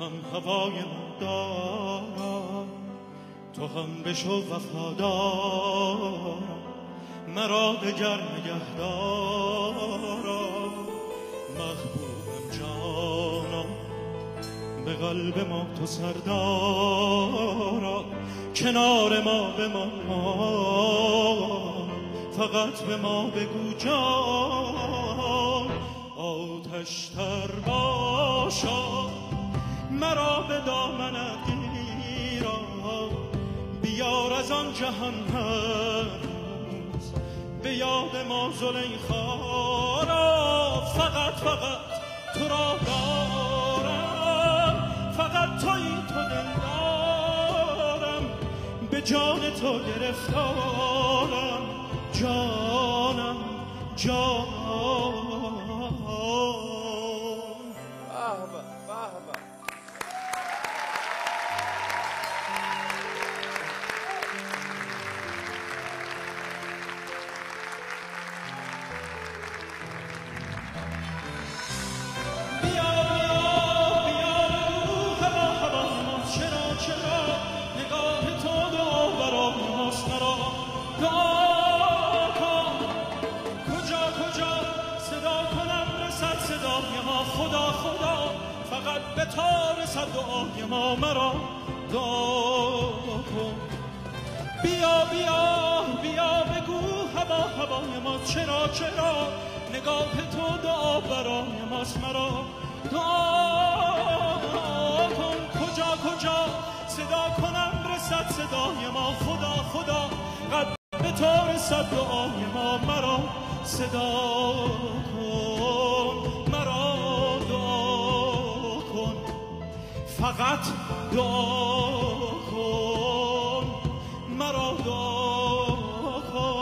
هم هوای من دارم، تو هم بشو وفادارم، مرا دگر نگه دارم. محبوبم جانم به قلب ما تو سردارم، کنار ما بمان، فقط به ما بگو جان. آتش تر باشا مرا به دامنت گیرا، بیار از آن جهان هنوز به یاد ما زلیخا را. فقط تو را دارم، فقط تویی تو دلدارم، به جان تو گرفتارم، جانم جانم. فقط به تار صد دعای ما مرا دعا کن. بیا بگو هوای ما چرا نگاه تو دعا برای ماست، مرا دعا کن. کجا صدا کنم رسد صدای ما، خدا قد به تار صد دعای ما مرا صدا کن، مرا فقط دعا کن، مرا دعا کن.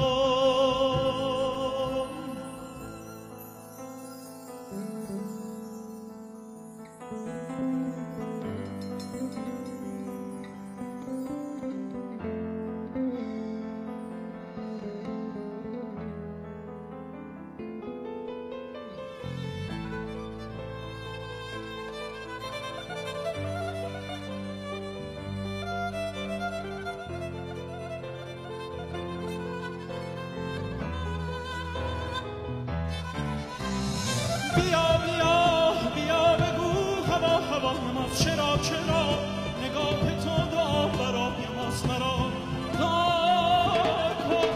بیا بگو هوای ما چرا نگاه تو دعا برای ماست، مرا دعا کن.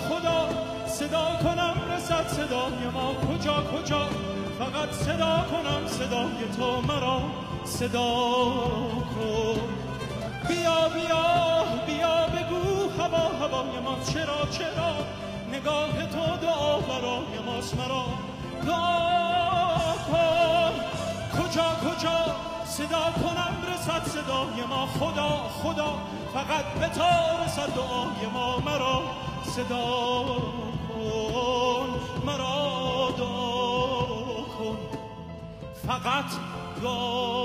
خدا صدا کنم رسد صدای ما، کجا فقط صدا کنم صدای تو، مرا صدا کن. بیا بگو هوای ما چرا نگاه تو دعا برای ماست، مرا دعا کن. کجا صدا کنم رسد صدای ما، خدا فقط به تار صد دعای ما مرا صدا کن، مرا دعا کن، فقط دعا